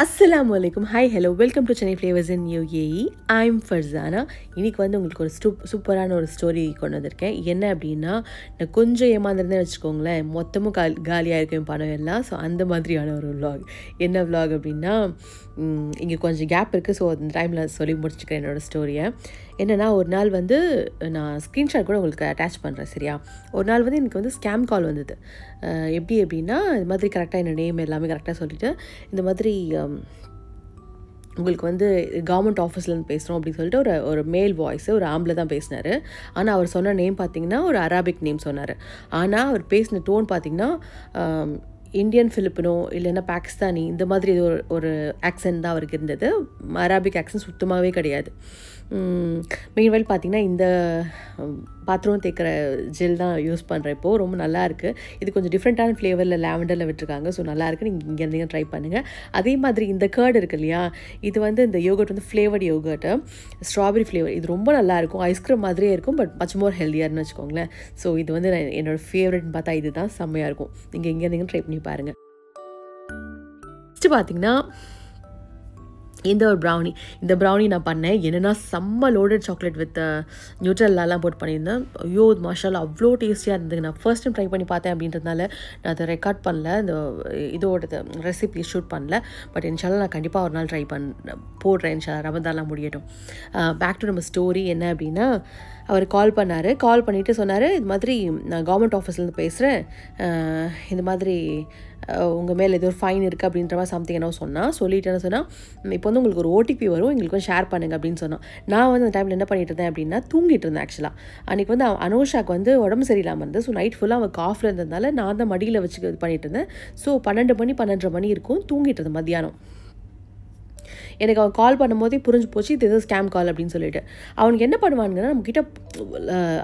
Assalamualaikum. Hi, hello. Welcome to Chennai Flavors in UAE. I'm Farzana. இன்னைக்கு வந்து உங்களுக்கு ஒரு சூப்பரான ஒரு ஸ்டோரி கொண்டு வந்திருக்கேன். என்ன அப்படின்னா, நான் கொஞ்சம் ஏமாந்துருந்தேன்னு வச்சுக்கோங்களேன், மொத்தமும் காலியாக இருக்கும் பணம் எல்லாம். ஸோ அந்த மாதிரியான ஒரு விலாக். என்ன விலாக் அப்படின்னா, இங்கே கொஞ்சம் கேப் இருக்குது. ஸோ அந்த டைமில் சொல்லி முடிச்சுக்கிறேன் என்னோடய ஸ்டோரியை. என்னென்னா, ஒரு நாள் வந்து நான் ஸ்க்ரீன்ஷாட் கூட உங்களுக்கு அட்டாச் பண்ணுறேன், சரியா? ஒரு நாள் வந்து எனக்கு வந்து ஸ்கேம் கால் வந்தது. எப்படி அப்படின்னா, இது மாதிரி கரெக்டாக என்னோட நேம் எல்லாமே கரெக்டாக சொல்லிவிட்டு, இந்த மாதிரி உங்களுக்கு வந்து கவர்மெண்ட் ஆஃபீஸ்லேருந்து பேசுகிறோம் அப்படின்னு சொல்லிட்டு ஒரு மேல் வாய்ஸு, ஒரு ஆம்பில் தான் பேசினார். ஆனால் அவர் சொன்ன நேம் பார்த்திங்கன்னா ஒரு அரபிக் நேம் சொன்னார். ஆனால் அவர் பேசின டோன் பார்த்திங்கன்னா இந்தியன் ஃபிலிப்பினோ இல்லைன்னா பாகிஸ்தானி இந்த மாதிரி ஒரு ஆக்சென்ட் தான் அவருக்கு இருந்தது. அரபிக் ஆக்சென்ட் சுத்தமாகவே கிடையாது. மெயின்வைல் பார்த்திங்கன்னா இந்த பாத்ரூம் தேய்க்கிற ஜெல் தான் யூஸ் பண்ணுறேன் இப்போது. ரொம்ப நல்லாயிருக்கு. இது கொஞ்சம் டிஃப்ரெண்ட்டான ஃப்ளேவரில் லாவெண்டரில் விட்டுருக்காங்க. ஸோ நல்லாயிருக்கு. நீங்கள் இங்கே இருந்தீங்க ட்ரை பண்ணுங்கள். அதே மாதிரி இந்த கர்ட் இருக்குது இல்லையா, இது வந்து இந்த யோகர்ட் வந்து ஃப்ளேவர்டு யோகர்ட்டு, ஸ்ட்ராபெரி ஃப்ளேவர். இது ரொம்ப நல்லாயிருக்கும். ஐஸ்கிரீம் மாதிரியே இருக்கும், பட் மச் மோர் ஹெல்தியார்னு வச்சுக்கோங்களேன். ஸோ இது வந்து என்னோடய ஃபேவரெட்னு பார்த்தா இது தான். செம்மையாக இருக்கும். நீங்கள் எங்கே இருந்தீங்கன்னு ட்ரை பண்ணி பாருங்கள். ஃபஸ்ட்டு பார்த்திங்கன்னா இந்த ப்ரௌனி நான் பண்ணேன். என்னென்னா செம்ம லோடட் சாக்லேட் வித் நியூட்ரல்லாலாம் போட்டு பண்ணியிருந்தேன். ஐயோ மாஷால்லா அவ்வளோ டேஸ்டியாக இருந்தது. நான் ஃபர்ஸ்ட் டைம் ட்ரை பண்ணி பார்த்தேன் அப்படின்றதுனால நான் அதை ரெக்கார்ட் பண்ணல, இந்த இதோட ரெசிபி ஷூட் பண்ணல. பட் இன்ஷால்லா நான் கண்டிப்பாக ஒரு நாள் ட்ரை போடுறேன். இன்ஷால்லா ரமதான்லாம் முடியட்டும். பேக் டு நம்ம ஸ்டோரி. என்ன அப்படின்னா, அவர் கால் பண்ணிவிட்டு சொன்னார், இது மாதிரி நான் கவர்மெண்ட் ஆஃபீஸ்லேருந்து பேசுகிறேன், இந்த மாதிரி உங்கள் மேலே ஏதோ ஒரு ஃபைன் இருக்குது அப்படின்ற மாதிரி சம்திங் என்ன சொல்லிட்டு என்ன சொன்னால், இப்போ வந்து உங்களுக்கு ஒரு ஓடிபி வரும், எங்களுக்கு வந்து ஷேர் பண்ணுங்கள் அப்படின்னு சொன்னோம். நான் வந்து அந்த டைமில் என்ன பண்ணிட்டு இருந்தேன் அப்படின்னா, தூங்கிட்டு இருந்தேன். ஆக்சுவலாக அன்றைக்கி வந்து அனோஷாக்கு வந்து உடம்பு சரியில்லாமல் இருந்தது. ஸோ நைட் ஃபுல்லாக அவள் காஃபில் இருந்ததுனால நான் தான் மடியில் வச்சு இது பண்ணிட்டு இருந்தேன். ஸோ 12 மணி இருக்கும், தூங்கிட்டு இருந்தேன் மத்தியானம். எனக்கு அவன் கால் பண்ணும்போதே புரிஞ்சு போச்சு இது ஏதோ ஸ்கேம் கால் அப்படின்னு சொல்லிட்டு. அவனுக்கு என்ன பண்ணுவானுங்கன்னா, நம்மக்கிட்ட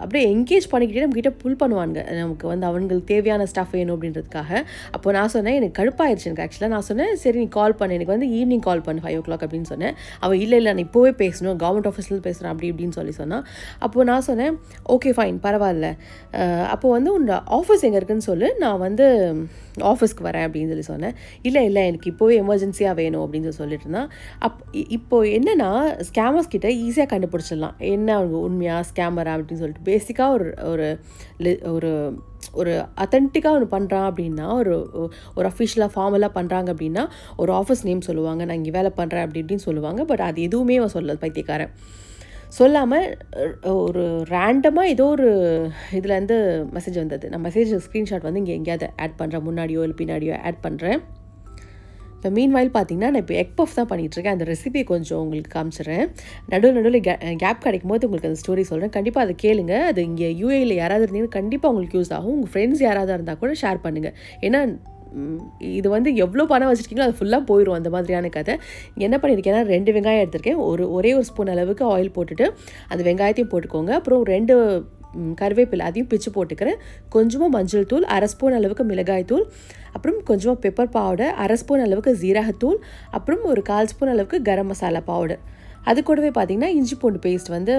அப்படியே என்கேஜ் பண்ணிக்கிட்டே நம்மக்கிட்ட புல் பண்ணுவானுங்க. நமக்கு வந்து அவங்களுக்கு தேவையான ஸ்டாஃப் வேணும் அப்படின்றதுக்காக. அப்போ நான் சொன்னேன், எனக்கு கடுப்பாயிருச்சு. எனக்கு ஆக்சுவலாக நான் சொன்னேன், சரி நீ கால் பண்ணு, எனக்கு வந்து ஈவினிங் கால் பண்ணு 5 o'clock அப்படின்னு சொன்னேன். அவன் இல்லை நான் இப்போவே பேசணும், கவர்மெண்ட் ஆஃபீஸ்லேருந்து பேசுகிறேன் அப்படி இப்படின்னு சொன்னான். அப்போது நான் சொன்னேன், ஓகே ஃபைன் பரவாயில்ல, அப்போது வந்து உன்னோட ஆஃபீஸ் எங்கே இருக்குன்னு சொல்லு, நான் வந்து ஆஃபீஸ்க்கு வரேன் அப்படின்னு சொன்னேன். இல்லை எனக்கு இப்போவே எமர்ஜென்சியாக வேணும் அப்படின்னு சொல்லிட்டு இருந்தான். இப்போது என்னென்னா, ஸ்கேமர்ஸ் கிட்ட ஈஸியாக கண்டுபிடிச்சிடலாம் என்ன அவங்க உண்மையாக ஸ்கேமரா அப்படின்னு சொல்லிட்டு. பேசிக்காக ஒரு அத்தன்டிக்காக ஒன்று பண்ணுறான் அப்படின்னா, ஒரு அஃபிஷியலாக ஃபார்மலாக பண்ணுறாங்க அப்படின்னா, ஒரு ஆஃபீஸ் நேம் சொல்லுவாங்க, நான் இங்கே வேலை பண்ணுறேன் அப்படி இப்படின்னு சொல்லுவாங்க. பட் அது எதுவுமே அவன் சொல்லது, பைத்தியக்காரன். சொல்லாமல் ஒரு ரேண்டமாக ஏதோ ஒரு இதுலேருந்து மெசேஜ் வந்தது. நான் மெசேஜ் ஸ்க்ரீன்ஷாட் வந்து இங்கே எங்கேயாவது ஆட் பண்ணுறேன், முன்னாடியோ இல்லை பின்னாடியோ ஆட் பண்ணுறேன். இப்போ மீன்வைல் பார்த்தீங்கன்னா, நான் இப்போ எக் பஃப் தான் பண்ணிகிட்ருக்கேன். அந்த ரெசிபியை கொஞ்சம் உங்களுக்கு காமிச்சிடுறேன். நடுவில் கேப் கிடைக்கும் போது உங்களுக்கு அந்த ஸ்டோரி சொல்கிறேன். கண்டிப்பாக அதை கேளுங்க. அது இங்கே யூஏயில் யாராவது இருந்தீங்கன்னா கண்டிப்பாக உங்களுக்கு யூஸ் ஆகும். உங்கள் ஃப்ரெண்ட்ஸ் யாராவது இருந்தால் கூட ஷேர் பண்ணுங்கள். ஏன்னா இது வந்து எவ்வளோ பணம் வச்சுருக்கீங்களோ அது ஃபுல்லாக போயிடும், அந்த மாதிரியான கதை. என்ன பண்ணியிருக்கேன்னா, 2 வெங்காயம் எடுத்திருக்கேன். ஒரே ஒரு ஸ்பூன் அளவுக்கு ஆயில் போட்டுட்டு அந்த வெங்காயத்தையும் போட்டுக்கோங்க. அப்புறம் 2 கருவேப்பிலை அதையும் பிச்சு போட்டுக்கிறேன். கொஞ்சமாக மஞ்சள் தூள், 1/2 ஸ்பூன் அளவுக்கு மிளகாய் தூள், அப்புறம் கொஞ்சமாக பெப்பர் பவுடர், 1/2 ஸ்பூன் அளவுக்கு ஜீரகத்தூள், அப்புறம் ஒரு 1/4 ஸ்பூன் அளவுக்கு கரம் மசாலா பவுடர். அது கூடவே பார்த்திங்கன்னா இஞ்சி பூண்டு பேஸ்ட் வந்து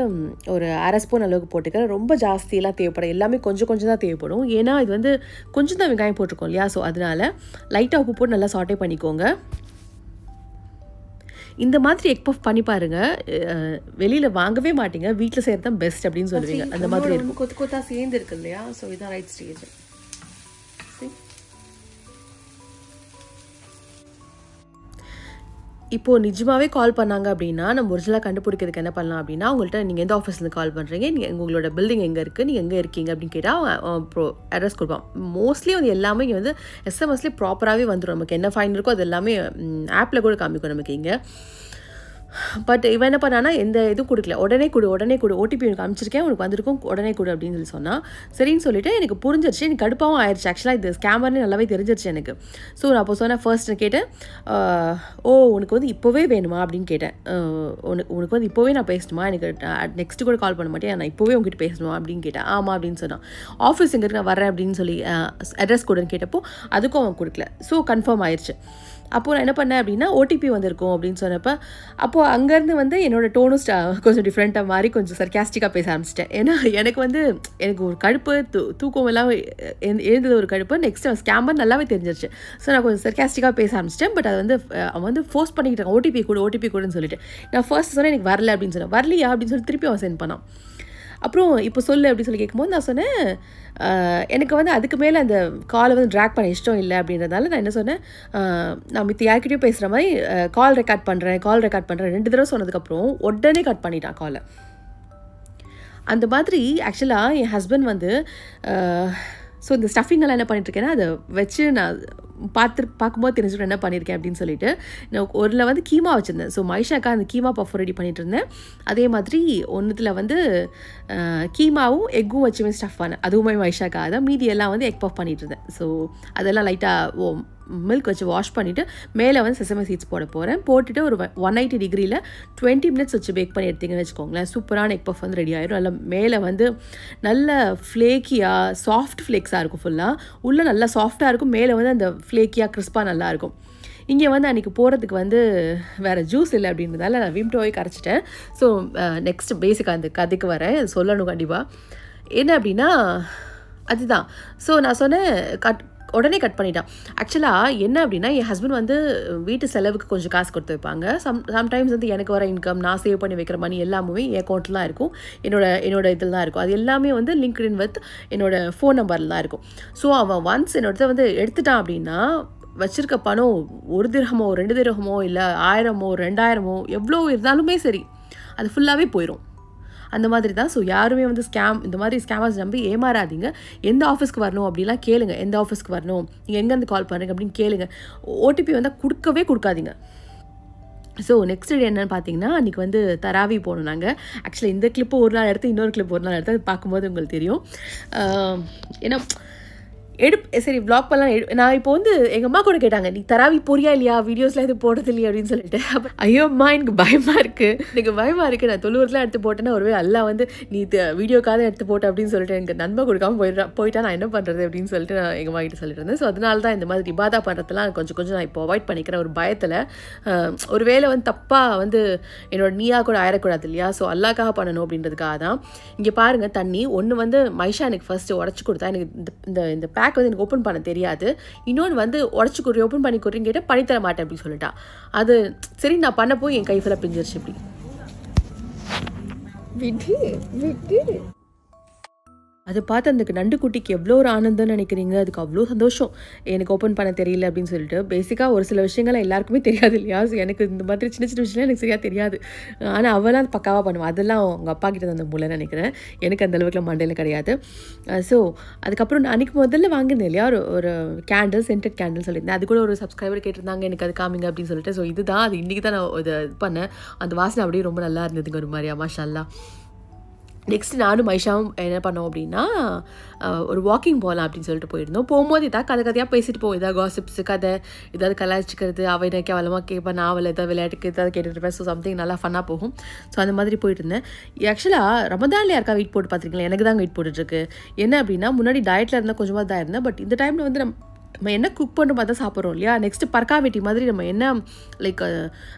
ஒரு 1/2 ஸ்பூன் அளவுக்கு போட்டுக்கிறேன். ரொம்ப ஜாஸ்தியெல்லாம் தேவைப்படும், எல்லாமே கொஞ்சம் தான் தேவைப்படும். ஏன்னா இது வந்து கொஞ்சம் தான் வெங்காயம் போட்டிருக்கோம் இல்லையா, ஸோ அதனால் லைட்டாக உப்பு போட்டு நல்லா சாட்டே பண்ணிக்கோங்க. இந்த மாதிரி எக் பஃப் பண்ணி பாருங்கள், வெளியில் வாங்கவே மாட்டீங்க, வீட்டில் செய்கிறது தான் பெஸ்ட் அப்படின்னு சொல்லுவீங்க. அந்த மாதிரி இருக்கும். கொத்தா சேர்ந்து இருக்கு இல்லையா, ஸோ இதுதான் ரைட் ஸ்டேஜ். இப்போது நிஜமாகவே கால் பண்ணாங்க அப்படின்னா, நம்ம ஒரிஜினலாக கண்டுபிடிக்கிறதுக்கு என்ன பண்ணலாம் அப்படின்னா, உங்கள்கிட்ட நீங்கள் எந்த ஆஃபீஸ்லேருந்து கால் பண்ணுறீங்க, நீங்கள் உங்களோட பில்டிங் எங்கே இருக்குது, நீங்கள் எங்கே இருக்கீங்க அப்படின்னு கேட்டால் அட்ரஸ் கொடுப்பான். மோஸ்ட்லி வந்து எல்லாமே இங்கே வந்து எஸ்எம்எஸ்லேயே ப்ராப்பராகவே வந்துடும். நமக்கு என்ன ஃபைன் இருக்கோ அது எல்லாமே ஆப்பில் கூட காமிக்கும் நமக்கு இங்கே. பட் இவன் என்ன பண்ணானா எந்த இதுவும் கொடுக்கல. உடனே கொடு ஓடிபி எனக்கு அனுப்பிச்சிருக்கேன், உனக்கு வந்திருக்கும், உடனே கொடு அப்படின்னு சொல்லி சொன்னால் சரின்னு சொல்லிட்டு எனக்கு புரிஞ்சிருச்சு. எனக்கு கடுப்பாகவும் ஆயிடுச்சு. ஆக்சுவலாக இது ஸ்கேமர்னு நல்லாவே தெரிஞ்சிருச்சு எனக்கு. ஸோ நான் அப்போ சொன்னேன், ஃபர்ஸ்ட் கேட்டேன், உனக்கு வந்து இப்போவே வேணுமா அப்படின்னு கேட்டேன். உனக்கு வந்து இப்போவே நான் பேசணுமா, எனக்கு நெக்ஸ்ட்டு கூட கால் பண்ண மாட்டேன், நான் இப்போவே உங்ககிட்ட பேசணுமா அப்படின்னு கேட்டேன். ஆமாம் அப்படின்னு சொன்னான். ஆஃபீஸ் எங்கே நான் வரேன் அப்படின்னு சொல்லி அட்ரஸ் கொடுன்னு கேட்டப்போ அதுக்கும் அவன் கொடுக்கல. ஸோ கன்ஃபார்ம் ஆயிடுச்சு. அப்போது நான் என்ன பண்ணேன் அப்படின்னா ஓடிபி வந்திருக்கும் அப்படின்னு சொன்னப்போ அப்போது அங்கேருந்து வந்து என்னோடய டோனும் கொஞ்சம் டிஃப்ரெண்ட்டாக மாதிரி கொஞ்சம் சர்க்காஸ்டிக்காக பேச ஆரம்பிச்சிட்டேன். ஏன்னா எனக்கு ஒரு கடுப்பு தூக்கம் எல்லாம் எழுந்தது ஒரு கடுப்பு. நெக்ஸ்ட் ஸ்கேமர் நல்லாவே தெரிஞ்சிருச்சு. ஸோ நான் கொஞ்சம் சர்க்காஸ்டிக்காக பேச ஆரம்பிச்சிட்டேன். பட் அது வந்து அவன் வந்து ஃபோர்ஸ் பண்ணிக்கிட்டான், ஓடிபி கொடுன்னு சொல்லிட்டு. நான் ஃபர்ஸ்ட் சொன்னேன் எனக்கு வரல அப்படின்னு சொன்னேன். வரலையா அப்படின்னு சொல்லி திருப்பி அவன் சென்ட் பண்ணான். அப்புறம் இப்போ சொல்லு அப்படின்னு சொல்லி கேட்கும்போது நான் சொன்னேன், எனக்கு வந்து அதுக்கு மேலே அந்த காலை வந்து ட்ராக் பண்ண இஷ்டம் இல்லை அப்படின்றதால நான் என்ன சொன்னேன், நான் மித்த யார்கிட்டையும் பேசுகிற மாதிரி கால் ரெக்கார்ட் பண்ணுறேன் 2 தடவை சொன்னதுக்கப்புறம் உடனே கட் பண்ணிட்டான் காலை. அந்த மாதிரி ஆக்சுவலாக என் ஹஸ்பண்ட் வந்து ஸோ இந்த ஸ்டஃபிங்கெல்லாம் என்ன பண்ணிட்டுருக்கேன்னா அதை வச்சு நான் பார்க்கும்போது தெரிஞ்சுட்டு என்ன பண்ணியிருக்கேன் அப்படின்னு சொல்லிட்டு நான் ஒருல வந்து கீமா வச்சுருந்தேன். ஸோ மைஷாக்கா அந்த கீமா பஃப் ரெடி பண்ணிட்டு இருந்தேன். அதே மாதிரி ஒன்றுத்தில் வந்து கீமாவும் எக்கும் வச்சுமே ஸ்டஃப் பண்ணேன், அதுவுமே மைஷாக்கா தான். மீதி எல்லாம் வந்து எக் பஃப் பண்ணிட்டு இருந்தேன். ஸோ அதெல்லாம் லைட்டாக மில்க் வச்சு வாஷ் பண்ணிவிட்டு மேலே வந்து செசமே சீட்ஸ் போட போகிறேன். போட்டுட்டு ஒரு 180 டிகிரியில் 20 மினிட்ஸ் வச்சு பேக் பண்ணி எடுத்திங்கன்னு வச்சுக்கோங்களேன், சூப்பரான எக் பஃப் வந்து ரெடி ஆயிடும். நல்லா மேலே வந்து நல்ல ஃப்ளேக்கியாக சாஃப்ட் ஃப்ளேக்ஸாக இருக்கும், ஃபுல்லாக உள்ளே நல்லா சாஃப்டாக இருக்கும், மேலே வந்து அந்த ஃப்ளேக்கியாக கிறிஸ்பாக நல்லாயிருக்கும். இங்கே வந்து அன்றைக்கி போகிறதுக்கு வந்து வேறு ஜூஸ் இல்லை அப்படின்றதால நான் விம்டோவே கரைச்சிட்டேன். ஸோ நெக்ஸ்ட் பேசிக்காக அந்த கதைக்கு வரேன், சொல்லணும் கண்டிப்பாக. என்ன அப்படின்னா அதுதான். ஸோ நான் சொன்னேன் உடனே கட் பண்ணிட்டான். ஆக்சுவலாக என்ன அப்படின்னா என் ஹஸ்பண்ட் வந்து வீட்டு செலவுக்கு கொஞ்சம் காசு கொடுத்து வைப்பாங்க. சம்டைம்ஸ் வந்து எனக்கு வர இன்கம், நான் சேவ் பண்ணி வைக்கிற மணி எல்லாமே என் அக்கௌண்ட்டில் தான் இருக்கும், என்னோட இதில் தான் இருக்கும். அது எல்லாமே வந்து லிங்க்டின் வித் என்னோடய ஃபோன் நம்பரில் தான் இருக்கும். ஸோ அவன் ஒன்ஸ் என்னோட வந்து எடுத்துட்டான் அப்படின்னா வச்சுருக்க பணம் 1 திரகமோ 2 திரகமோ இல்லை 1000மோ 2000மோ எவ்வளோ இருந்தாலுமே சரி அது ஃபுல்லாகவே போயிடும். அந்த மாதிரி தான். ஸோ யாருமே வந்து இந்த மாதிரி ஸ்கேமர்ஸ் நம்பி ஏமாறாதீங்க. எந்த ஆஃபீஸ்க்கு வரணும் அப்படிலாம் கேளுங்க, எந்த ஆஃபீஸ்க்கு வரணும், நீங்கள் எங்கேருந்து கால் பண்ணுறீங்க அப்படின்னு கேளுங்க. ஓடிபி வந்து கொடுக்காதீங்க. ஸோ நெக்ஸ்ட் டே என்னென்னு பார்த்தீங்கன்னா அன்றைக்கி வந்து தராவி போகணும் நாங்கள். ஆக்சுவலாக இந்த கிளிப்பு ஒரு நாள் எடுத்து இன்னொரு கிளிப் ஒரு நாள் எடுத்து அது பார்க்கும்போது உங்களுக்கு தெரியும். ஏன்னா சரி வ்ளாக் பண்ணலாம். நான் இப்போ வந்து எங்கள் அம்மா கூட கேட்டாங்க, நீ தராவி போறியா இல்லையா, வீடியோஸ்லாம் எதுவும் போடுறது இல்லையா அப்படின்னு சொல்லிட்டு. அப்போ ஐயோ அம்மா எனக்கு பயமாக இருக்குது, நான் தொழுவூர்லாம் எடுத்து போட்டேன்னா ஒருவே எல்லாம் வந்து நீ வீடியோக்காக எடுத்து போட்ட அப்படின்னு சொல்லிட்டு எனக்கு நன்மை கொடுக்காம போயிட்டா நான் என்ன பண்ணுறது அப்படின்னு சொல்லிட்டு நான் எங்கள் அம்மா கிட்ட சொல்லிட்டு இருந்தேன். ஸோ அதனால தான் இந்த மாதிரி இபாதா பண்ணுறதுலாம் கொஞ்சம் நான் இப்போ அவாய்ட் பண்ணிக்கிறேன் ஒரு பயத்தில். ஒரு வேளை வந்து தப்பாக வந்து என்னோட நீயா கூட ஆயிடக்கூடாது இல்லையா, ஸோ அல்லாக்காக பண்ணணும் அப்படின்றதுக்காக தான். இங்கே பாருங்கள் தண்ணி ஒன்று வந்து மைஷா எனக்கு ஃபர்ஸ்ட்டு உடச்சி கொடுத்தா. எனக்கு இந்த பேக் வந்து எனக்கு ஓப்பன் பண்ண தெரியாது. இன்னொன்று வந்து உடச்சி கொடுறி ஓப்பன் பண்ணி கொடுறீன்னு கேட்டால் பண்ணித்தர மாட்டேன் அப்படின்னு சொல்லிட்டா. அது சரி நான் பண்ண போய் என் கை ஃபுல்லாக பிஞ்சிருச்சு. இப்படி அதை பார்த்து அந்த நண்டு குட்டிக்கு எவ்வளோ ஒரு ஆனந்தம்னு நினைக்கிறீங்க. அதுக்கு அவ்வளோ சந்தோஷம், எனக்கு ஓப்பன் பண்ண தெரியல அப்படின்னு சொல்லிட்டு. பேசிக்காக ஒரு சில விஷயங்கள்லாம் எல்லாருக்குமே தெரியாது இல்லையா. ஸோ எனக்கு இந்த மாதிரி சின்ன விஷயம்லாம் எனக்கு சரியாக தெரியாது. ஆனால் அவெல்லாம் அது பக்காவாக பண்ணுவான். அதெல்லாம் அவங்க அப்பா கிட்ட அந்த மூலைன்னு நினைக்கிறேன். எனக்கு அந்த அளவுக்குலாம் மண்டையில் கிடையாது. ஸோ அதுக்கப்புறம் நான் அன்றைக்கி முதல்ல வாங்கியிருந்தேன் இல்லையா ஒரு கேண்டில், சென்டட் கேண்டில் சொல்லியிருந்தேன். அது கூட ஒரு சப்ஸ்கிரைபர் கேட்டிருந்தாங்க எனக்கு அது காமிங்க அப்படின்னு சொல்லிட்டு. ஸோ இதுதான் அது. இன்றைக்கி தான் நான் இது பண்ணேன். அந்த வாசனை அப்படியே ரொம்ப நல்லா இருந்ததுங்க ஒரு மாதிரியா, மாஷா. நெக்ஸ்ட் நானும் மைஷாவும் என்ன பண்ணோம் அப்படின்னா ஒரு வாக்கிங் போகலாம் அப்படின்னு சொல்லிட்டு போயிருந்தோம். போகும்போது ஏதாவது கதையாக பேசிட்டு போவோம், ஏதாவது காசிப்ஸ் கதை, ஏதாவது கலாய்ச்சிக்கிறது, அவள் எனக்கு அவளமாக கேட்பேன், நாவல் ஏதாவது விளையாட்டுக்கு ஏதாவது கேட்டுட்டு இருப்பேன். ஸோ சம்திங் நல்லா ஃபன்னாக போகும். ஸோ அந்த மாதிரி போயிட்டு இருந்தேன். ஆக்சுவலாக ரமதானில் யாருக்கா வெயிட் போட்டு பார்த்துருக்கீங்களா? எனக்கு தான் வெயிட் போட்டுட்ருக்கு. என்ன அப்படின்னா முன்னாடி டயட்டில் இருந்தால் கொஞ்சமாக தான் இருந்தேன். பட் இந்த டைமில் வந்து நம்ம என்ன குக் பண்ணி பார்த்தா சாப்பிட்றோம் இல்லையா. நெக்ஸ்ட்டு பர்கா வெட்டி மாதிரி நம்ம என்ன லைக்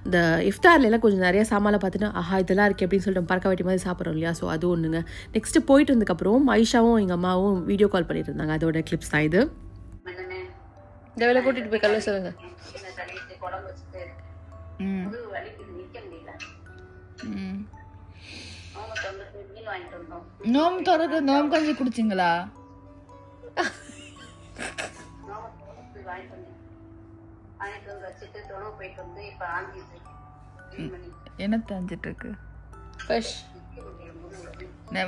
இந்த இஃப்தார்லாம் கொஞ்சம் நிறையா சாமான் பார்த்துட்டு ஆஹா இதெல்லாம் இருக்குது அப்படின்னு சொல்லிட்டு பர்கா வெட்டி மாதிரி சாப்பிட்றோம் இல்லையா. ஸோ அது ஒன்றுங்க. நெக்ஸ்ட்டு போயிட்டு இருந்ததுக்கப்புறம் மைஷாவும் எங்கள் அம்மாவும் வீடியோ கால் பண்ணிட்டு இருந்தாங்க. அதோட கிளிப்ஸ் தான் இது. இந்த வேலை கூட்டிகிட்டு போய் கல்ல சொல்லுங்க. நோம்பு கொஞ்சம் குடிச்சிங்களா? என்ன தஞ்சிட்டு இருக்கு? ஃபிஷ்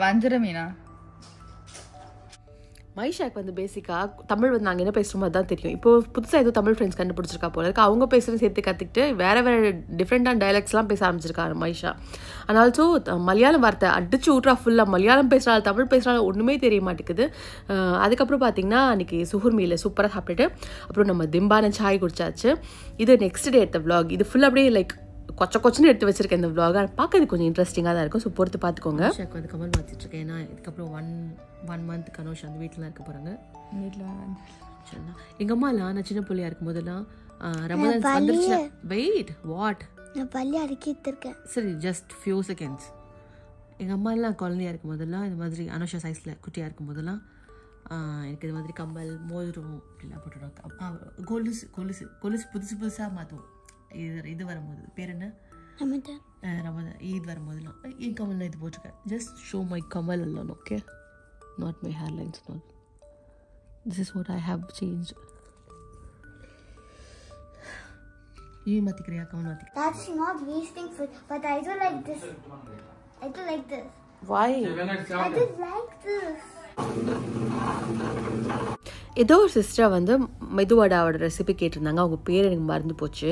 வஞ்சர மீனா? மைஷாக்கு வந்து பேசிக்காக தமிழ் வந்து நாங்கள் என்ன பேசுகிறோமோ அதுதான் தெரியும். இப்போது புதுசாக ஏதோ தமிழ் ஃப்ரெண்ட்ஸ் கண்டுபிடிச்சிருக்கா போல இருக்கு. அவங்க பேசுகிறது சேர்த்து கற்றுக்கிட்டு வேறு டிஃப்ரெண்ட்டான டைலாக்ஸ்லாம் பேச ஆரம்பிச்சிருக்காரு மைஷா. அண்ட் ஆல்சோ மலையாளம் வார்த்தை அடிச்சு ஊட்றா ஃபுல்லாக. மலையாளம் பேசுகிறாள் தமிழ் பேசுகிறாள் ஒன்றுமே தெரிய மாட்டேங்குது. அதுக்கப்புறம் பார்த்திங்கன்னா அன்றைக்கி சுகர் மீல் சூப்பராக சாப்பிட்டுட்டு அப்புறம் நம்ம திம்பான சாய் குடிச்சாச்சு. இது நெக்ஸ்ட் டே எடுத்த vlog. இது ஃபுல்லாக அப்படியே லைக் கொச்சன்னு எடுத்து வச்சிருக்கேன் இந்த vlog. பார்க்கறது கொஞ்சம் இன்ட்ரெஸ்டிங்காக தான் இருக்கும். ஸோ பொறுத்து பார்த்துக்கோங்க. ஷாக்கு வந்து கமல் பார்த்துட்ருக்கேன். ஏன்னா இதுக்கப்புறம் ஒன் மந்த் கனோஷ் அந்த வீட்டில் தான் இருக்க போகிறாங்க. வீட்டில் சரிண்ணா எங்கள் அம்மாலாம் நான் சின்ன பிள்ளையா இருக்கும் போதெல்லாம் ரமதான் வந்துருச்சு. வெயிட் வாட் நான் பள்ளி அடக்கிட்டுருக்கேன். சரி ஜஸ்ட் ஃபியூ செகண்ட்ஸ். எங்கள் அம்மாலாம் குழந்தையா இருக்கும் போதெல்லாம் இந்த மாதிரி அனுஷா சைஸில் குட்டியாக இருக்கும் போதெல்லாம் எனக்கு இது மாதிரி கம்மல் மோதிரம் இப்படிலாம் போட்டுருவாங்க. கொலுசு புதுசாக மாற்றுவோம். இது வரும்போது பேர் என்ன ரமதான் ஈத் வரும்போதெல்லாம் என் கமல்லாம் இது போட்டிருக்கேன். ஜஸ்ட் ஷோ மை கமல் அல்லோன். Okay, not my hair lines. Not this is what I have change. You matikriya kamal matik. That's not wasting food, but I do like this. I do like this. Why? I just like this. ஏதோ ஒரு sister வந்து மெதுவடாவோட recipe கேட்டிருந்தாங்க. அவங்க பேர் எனக்கு மறந்து போச்சு.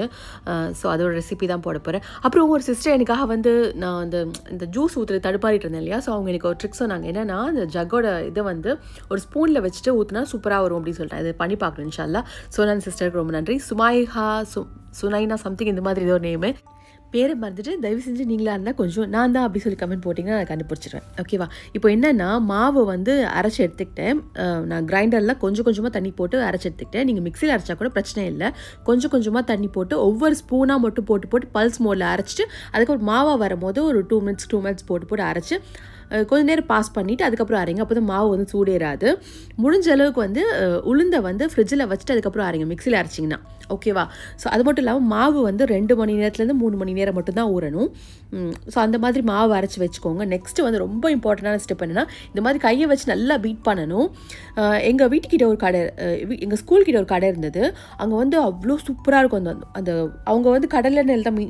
So அதோட ரெசிபி தான் போட போகிறேன். அப்புறம் ஒரு சிஸ்டர் எனக்காக வந்து நான் இந்த ஜூஸ் ஊற்றுறது தடுப்பாடிட்டு இருந்தேன் இல்லையா. ஸோ அவங்க எனக்கு ஒரு ட்ரிக் சொன்னாங்க. என்னென்னா அந்த ஜக்கோட இதை வந்து ஒரு ஸ்பூனில் வச்சுட்டு ஊற்றினா சூப்பராக வரும் அப்படின்னு சொல்லிட்டேன். இதை பண்ணி பார்க்குறேன் இன்ஷால்லா. ஸோ நான் சிஸ்டருக்கு ரொம்ப நன்றி. சுமாயிஹா சுனைனா சம்திங் இந்த மாதிரி ஏதோ ஒரு நேமு. பேரை மறந்துட்டு தயவு செஞ்சு நீங்களாக இருந்தால் கொஞ்சம் நான் தான் அப்படி சொல்லி கமெண்ட் போட்டிங்கன்னா நான் கண்டுபிடிச்சிடுவேன். ஓகேவா? இப்போ என்னென்னா மாவு வந்து அரைச்சி எடுத்துக்கிட்டேன். நான் கிரைண்டரில் கொஞ்சமாக தண்ணி போட்டு அரைச்சி எடுத்துக்கிட்டேன். நீங்கள் மிக்சியில் அரைச்சா கூட பிரச்சனை இல்லை. கொஞ்சமாக தண்ணி போட்டு ஒவ்வொரு ஸ்பூனாக மட்டும் போட்டு பல்ஸ் மோடில் அரைச்சிட்டு அதுக்கப்புறம் மாவாக வரும்போது ஒரு 2 மினிட்ஸ் போட்டு அரைச்சி கொஞ்சம் நேரம் பாஸ் பண்ணிவிட்டு அதுக்கப்புறம் அரைங்க. அப்போ தான் மாவு வந்து சூடேறாது. முடிஞ்ச அளவுக்கு வந்து உளுந்தை வந்து ஃப்ரிட்ஜில் வச்சுட்டு அதுக்கப்புறம் அரைங்க மிக்சியில் அரைச்சிங்கன்னா. ஓகேவா? ஸோ அது மட்டும் இல்லாமல் மாவு வந்து 2 மணி நேரத்துலேருந்து 3 மணி நேரம் மட்டும்தான் ஊறணும். ஸோ அந்த மாதிரி மாவு அரைச்சி வச்சுக்கோங்க. நெக்ஸ்ட்டு வந்து ரொம்ப இம்பார்ட்டண்டான ஸ்டெப் என்னென்னா இந்த மாதிரி கையை வச்சு நல்லா பீட் பண்ணணும். எங்கள் வீட்டுக்கிட்ட ஒரு கடை, எங்கள் ஸ்கூல்கிட்ட ஒரு கடை இருந்தது. அங்கே வந்து அவ்வளோ சூப்பராக இருக்கும். அந்த அவங்க வந்து கடலெண்ணெயில் தான்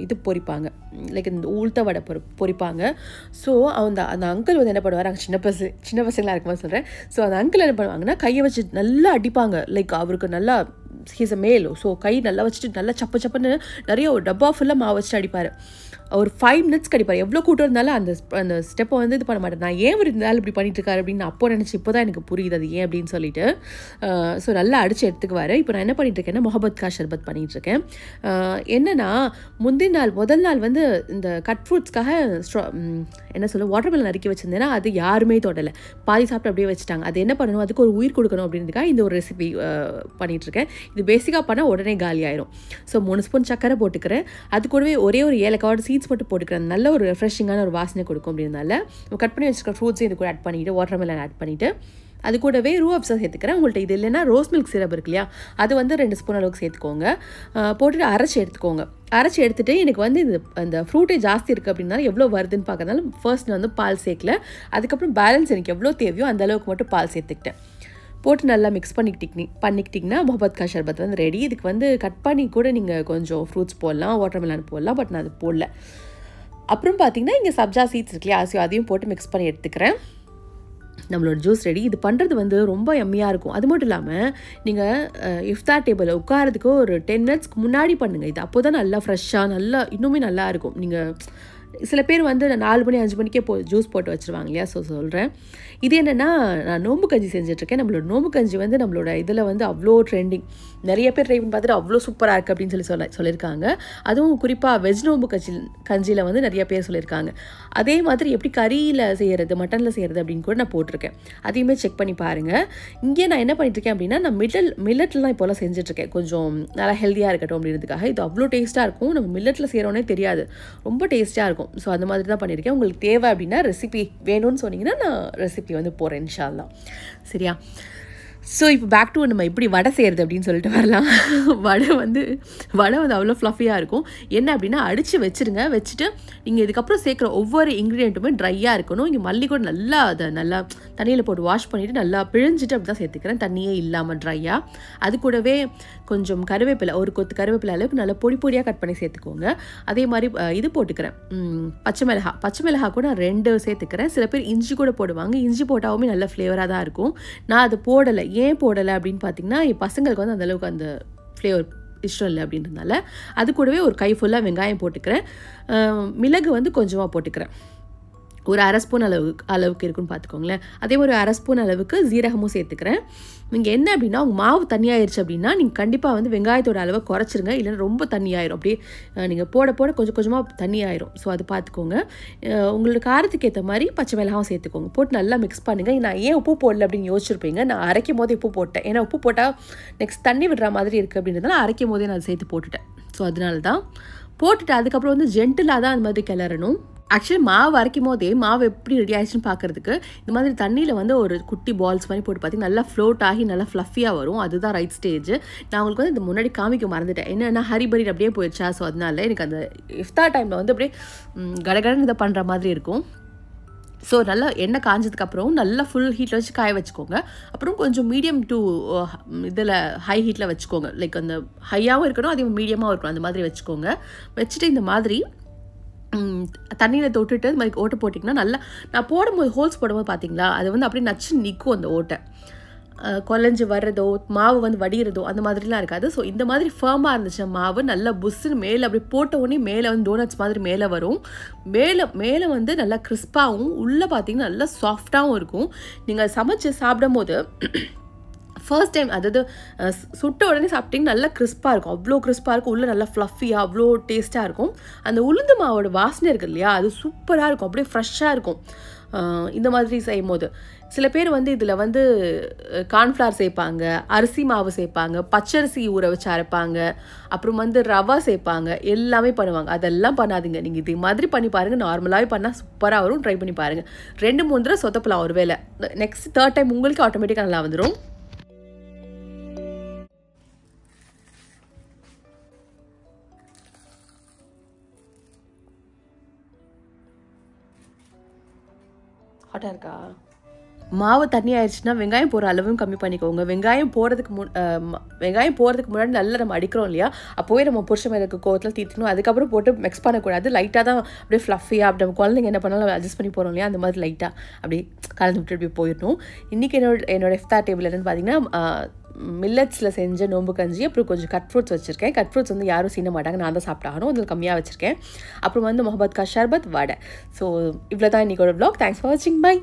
இது பொரிப்பாங்க, லைக் இந்த உளுத்த வடை பொரிப்பாங்க. ஸோ அந்த அங்கிள் வந்து என்ன பண்ணுவார், அங்கே சின்ன பசங்களாக இருக்கும்போது சொல்கிறேன். ஸோ அந்த அங்கிள் என்ன பண்ணுவாங்கன்னா கையை வச்சு நல்லா அடிப்பாங்க. லைக் அவருக்கு நல்லா ஹீஸ் அ மேல். ஸோ கை நல்லா வச்சுட்டு நல்லா சப்புன்னு நிறைய ஒரு டப்பா ஃபுல்லாக மாவு வச்சுட்டு அடிப்பார். ஒரு 5 மினிட்ஸ்க்கு அடிப்பார். எவ்வளோ கூட்டம் இருந்தாலும் அந்த ஸ்டெப்பை வந்து இது பண்ண மாட்டேன். நான் ஏன் இருந்தாலும் இப்படி பண்ணிட்டு இருக்காரு அப்படின்னு அப்போ நினச்சி இப்போ தான் எனக்கு புரியுது அது ஏன் அப்படின்னு சொல்லிட்டு. ஸோ நல்லா அடித்து எடுத்துக்குவார். இப்போ நான் என்ன பண்ணிட்டுருக்கேன்னா முகபத் கா ஷர்பத் பண்ணிகிட்ருக்கேன். என்னென்னா முதல் நாள் வந்து இந்த கட் ஃப்ரூட்ஸ்க்காக என்ன சொல்ல வாட்டர்மெலன் நறுக்கி வச்சுருந்தேன்னா அது யாருமே தொடலை. பாதி சாப்பிட்டு அப்படியே வச்சுட்டாங்க. அது என்ன பண்ணணும், அதுக்கு ஒரு உயிர் கொடுக்கணும் அப்படின்றதுக்காக இந்த ஒரு ரெசிபி பண்ணிகிட்ருக்கேன். இது பேசிக்காக பண்ணால் உடனே காலி ஆயிரும். ஸோ 3 ஸ்பூன் சக்கரை போட்டுக்கிறேன். அது கூடவே ஒரே ஒரு ஏலக்காவோட சீட்ஸ் போட்டு போட்டுக்கிறேன். நல்ல ஒரு ரெஃப்ரெஷிங்கான ஒரு வாசனை கொடுக்கும். அப்படின்னால கட் பண்ணி வச்சுருக்க ஃப்ரூட்ஸையும் இது கூட ஆட் பண்ணிவிட்டு வாட்டர்மெலன் ஆட் பண்ணிவிட்டு அது கூடவே ரூ அப்ஸா சேர்த்துக்கிறேன். உங்கள்கிட்ட இது இல்லைன்னா ரோஸ் மில்க் சிரப் இருக்கு இல்லையா, அது வந்து 2 ஸ்பூன் அளவுக்கு சேர்த்துக்கோங்க. போட்டுட்டு அரைச்சி எடுத்துக்கோங்க. அரைச்சி எடுத்துகிட்டு எனக்கு வந்து இது அந்த ஃப்ரூட்டே ஜாஸ்தி இருக்குது அப்படின்னாலும் எவ்வளோ வருதுன்னு பார்க்கறதுனால ஃபர்ஸ்ட் நான் வந்து பால் சேர்க்கல. அதுக்கப்புறம் பேலன்ஸ் எனக்கு எவ்வளோ தேவையோ அந்த அளவுக்கு மட்டும் பால் சேர்த்துக்கிட்டேன். போட்டு நல்லா மிக்ஸ் பண்ணிக்கிட்டிங்கன்னா முகபத் கா ஷர்பத் வந்து ரெடி. இதுக்கு வந்து கட் பண்ணி கூட நீங்கள் கொஞ்சம் ஃப்ரூட்ஸ் போடலாம், வாட்டர்மெலன் போடலாம். பட் நான் அது போடல. அப்புறம் பார்த்தீங்கன்னா இங்கே சப்ஜா சீட்ஸ் இருக்கு இல்லையா, அதையும் போட்டு மிக்ஸ் பண்ணி எடுத்துக்கிறேன். நம்மளோட ஜூஸ் ரெடி. இது பண்ணுறது வந்து ரொம்ப எம்மியாக இருக்கும். அது மட்டும் இல்லாமல் நீங்கள் இஃப்தார் டேபிளில் உட்காரதுக்கு ஒரு 10 மினிட்ஸ்க்கு முன்னாடி பண்ணுங்கள். இது அப்போ தான் நல்லா ஃப்ரெஷ்ஷாக நல்லா இன்னுமே நல்லா இருக்கும். நீங்கள் சில பேர் வந்து 4 மணி 5 மணிக்கே ஜூஸ் போட்டு வச்சுருவாங்க இல்லையா. ஸோ சொல்கிறேன், இது என்னென்னா நான் நோம்பு கஞ்சி செஞ்சிட்ருக்கேன். நம்மளோட நோம்பு கஞ்சி வந்து நம்மளோட இதில் வந்து அவ்வளோ ட்ரெண்டிங். நிறைய பேர் ட்ரை பண்ணி பார்த்துட்டு அவ்வளோ சூப்பராக இருக்குது அப்படின்னு சொல்லியிருக்காங்க. அதுவும் குறிப்பாக வெஜ் நோம்பு கஞ்சியில் வந்து நிறைய பேர் சொல்லியிருக்காங்க. அதே மாதிரி எப்படி கறியில் செய்கிறது, மட்டனில் செய்கிறது அப்படின்னு கூட நான் போட்டிருக்கேன். அதையுமே செக் பண்ணி பாருங்கள். இங்கே நான் என்ன பண்ணிட்டுருக்கேன் அப்படின்னா நான் மில்லட்டில் தான் இப்போலாம் செஞ்சுட்ருக்கேன். கொஞ்சம் நல்லா ஹெல்த்தியாக இருக்கட்டும் அப்படின்றதுக்காக. இது அவ்வளோ டேஸ்ட்டாக இருக்கும். நம்ம மில்லட்டில் செய்கிறோன்னே தெரியாது, ரொம்ப டேஸ்ட்டாக இருக்கும். ஸோ அந்த மாதிரி தான் பண்ணியிருக்கேன். உங்களுக்கு தேவை அப்படின்னா ரெசிபி வேணும்னு சொன்னீங்கன்னா நான் ரெசிபி வந்து போகிறேன் இன்ஷா அல்லாஹ். சரியா? ஸோ இப்போ பேக் டு நம்ம எப்படி வடை செய்கிறது அப்படின்னு சொல்லிட்டு வரலாம். வடை வந்து அவ்வளோ ஃப்ளஃபியாக இருக்கும். என்ன அப்படின்னா அடித்து வச்சுட்டு நீங்கள் இதுக்கப்புறம் சேர்க்குற ஒவ்வொரு இன்க்ரீடியண்ட்டுமே ட்ரையாக இருக்கணும். இங்கே மல்லி கூட நல்லா அதை நல்லா தண்ணியில் போட்டு வாஷ் பண்ணிவிட்டு நல்லா பிழிஞ்சிட்டு அப்படி தான் சேர்த்துக்கிறேன், தண்ணியே இல்லாமல் ட்ரையாக. அது கூடவே கொஞ்சம் கருவேப்பிலை, ஒரு கொத்து கருவேப்பிலை அளவுக்கு நல்லா பொடி பொடியாக கட் பண்ணி சேர்த்துக்கோங்க. அதே மாதிரி இது போட்டுக்கிறேன், பச்சை மிளகா கூட நான் 2 சேர்த்துக்கிறேன். சில பேர் இஞ்சி கூட போடுவாங்க, இஞ்சி போட்டாலுமே நல்ல ஃப்ளேவராக தான் இருக்கும். நான் அது போடலை. ஏன் போடலை அப்படின்னு பார்த்தீங்கன்னா, என் பசங்களுக்கு வந்து அந்தளவுக்கு அந்த ஃப்ளேவர் இஷ்டம் இல்லை அப்படின்றதுனால. அது கூடவே ஒரு கை ஃபுல்லாக வெங்காயம் போட்டுக்கிறேன். மிளகு வந்து கொஞ்சமாக போட்டுக்கிறேன், ஒரு 1/2 ஸ்பூன் அளவுக்கு இருக்குன்னு பார்த்துக்கோங்களேன். அதே ஒரு 1/2 ஸ்பூன் அளவுக்கு ஜீரகமும் சேர்த்துக்கிறேன். நீங்கள் என்ன அப்படின்னா, உங்கள் மாவு தண்ணியாயிருச்சு அப்படின்னா நீங்கள் கண்டிப்பாக வந்து வெங்காயத்தோட அளவை குறைச்சிருங்க, இல்லைன்னா ரொம்ப தண்ணியாயிரும். அப்படியே நீங்கள் போட கொஞ்சம் கொஞ்சமாக தண்ணி ஆயிரும். ஸோ அது பார்த்துக்கோங்க. உங்களோட காரத்துக்கு ஏற்ற மாதிரி பச்சை மிளகாவும் சேர்த்துக்கோங்க. போட்டு நல்லா மிக்ஸ் பண்ணுங்கள். நான் ஏன் உப்பு போடல அப்படின்னு யோசிச்சிருப்பீங்க. நான் அரைக்கும் போதே உப்பு போட்டேன், ஏன்னா உப்பு போட்டால் நெக்ஸ்ட் தண்ணி விடுற மாதிரி இருக்குது அப்படின்றதுனால அரைக்கும் போதே நான் சேர்த்து போட்டுட்டேன். ஸோ அதனால தான் போட்டுட்டு அதுக்கப்புறம் வந்து ஜென்டிலாக தான் அந்த மாதிரி கிளறணும். ஆக்சுவலி மாவு அரைக்கும் போதே மாவு எப்படி ரெடி ஆயிடுச்சுன்னு பார்க்குறதுக்கு இந்த மாதிரி தண்ணியில் வந்து ஒரு குட்டி பால்ஸ் மாதிரி போட்டு பார்த்தீங்கன்னா நல்லா ஃப்ளோட் ஆகி நல்லா ஃப்ளஃபியாக வரும். அதுதான் ரைட் ஸ்டேஜ். நான் உங்களுக்கு வந்து இந்த முன்னாடி காமிக்க மறந்துட்டேன், என்னென்னா ஹரிபரி அப்படியே போயிடுச்சா. ஸோ அதனால எனக்கு அந்த இஃப்தார் டைமில் வந்து அப்படியே கடகடன்னு இதை பண்ணுற மாதிரி இருக்கும். ஸோ நல்லா எண்ணெய் காஞ்சதுக்கப்புறம் நல்லா ஃபுல் ஹீட்டில் வச்சு காய வச்சுக்கோங்க. அப்புறம் கொஞ்சம் மீடியம் டு இதில் ஹை ஹீட்டில் வச்சுக்கோங்க. லைக் அந்த ஹையாகவும் இருக்கணும், அதே மீடியமாகவும் இருக்கணும், அந்த மாதிரி வச்சுக்கோங்க. வச்சுட்டு இந்த மாதிரி தண்ணியில் தொட்டுட்டு இது மாதிரி ஓட்டை போட்டிங்கன்னா நல்லா, நான் போடும்போது ஹோல்ஸ் போடும்போது பார்த்தீங்களா அது வந்து அப்படியே நச்சு நிற்கும். அந்த ஓட்டை குழஞ்சி வர்றதோ மாவு வந்து வடிகிறதோ அந்த மாதிரிலாம் இருக்காது. ஸோ இந்த மாதிரி ஃபர்மாக இருந்துச்சு மாவு, நல்லா புஷ்ஷுன்னு மேலே அப்படி போட்ட உடனே மேலே வந்து டோனட்ஸ் மாதிரி மேலே வரும். மேலே வந்து நல்லா கிறிஸ்பாகவும் உள்ளே பார்த்தீங்கன்னா நல்லா சாஃப்டாகவும் இருக்கும். நீங்கள் சமைச்சு சாப்பிடும் போது ஃபர்ஸ்ட் டைம் அதாவது சுட்ட உடனே சாப்பிட்டிங்கன்னா நல்லா கிறிஸ்பாக இருக்கும், அவ்வளோ கிறிஸ்பாக இருக்கும், உள்ளே நல்லா ஃப்ளஃபியாக அவ்வளோ டேஸ்ட்டாக இருக்கும். அந்த உளுந்து மாவோட வாசனை இருக்குது இல்லையா, அது சூப்பராக இருக்கும், அப்படியே ஃப்ரெஷ்ஷாக இருக்கும். இந்த மாதிரி செய்யும் போது சில பேர் வந்து இதில் வந்து கார்ன்ஃப்ளவர் சேர்ப்பாங்க, அரிசி மாவு சேர்ப்பாங்க, பச்சரிசி ஊற வச்சு அரைப்பாங்க, அப்புறம் வந்து ரவா சேர்ப்பாங்க, எல்லாமே பண்ணுவாங்க. அதெல்லாம் பண்ணாதீங்க, நீங்கள் இது மாதிரி பண்ணி பாருங்கள். நார்மலாகவே பண்ணால் சூப்பராக வரும். ட்ரை பண்ணி பாருங்கள். 2-3 தடவை சொத்தப்பலாம் ஒரு வேளை. நெக்ஸ்ட் 3rd டைம் உங்களுக்கு ஆட்டோமேட்டிக்காக நல்லா வந்துடும். ஹாட்டாக இருக்கா? மாவு தண்ணி ஆயிடுச்சுன்னா வெங்காயம் போகிற அளவும் கம்மி பண்ணிக்கோங்க. வெங்காயம் போகிறதுக்கு முன்னாடி நல்லா நம்ம அடிக்கிறோம் இல்லையா, அப்போவே நம்ம புருஷ மேலே இருக்க கோவத்தில் தீர்த்தணும். அதுக்கப்புறம் போட்டு மிக்ஸ் பண்ணக்கூடாது. லைட்டாக தான் அப்படியே ஃப்ளஃபியாக அப்படி நம்ம குழந்தைங்க என்ன பண்ணாலும் அட்ஜஸ்ட் பண்ணி போகிறோம் இல்லையா, அந்த மாதிரி லைட்டாக அப்படியே கலந்து விட்டு அப்படி போயிடணும். இன்றைக்கி என்னோட இஃப்தார் டேபிள் என்னென்னு பார்த்தீங்கன்னா, மில்லட்ஸில் செஞ்ச நோம்பு கஞ்சி, அப்புறம் கொஞ்சம் கட் ஃப்ரூட்ஸ் வச்சுருக்கேன். கட் ஃப்ரூட்ஸ் வந்து யாரும் சீன மாட்டாங்க, நான் தான் சாப்பிட்டாகணும், அதில் கம்மியாக வச்சுருக்கேன். அப்புறம் வந்து முஹப்பத் கா ஷர்பத், வடை. ஸோ இவ்வளோ தான் இன்றைக்கோட vlog. தேங்க்ஸ் ஃபார் வாட்சிங். பை.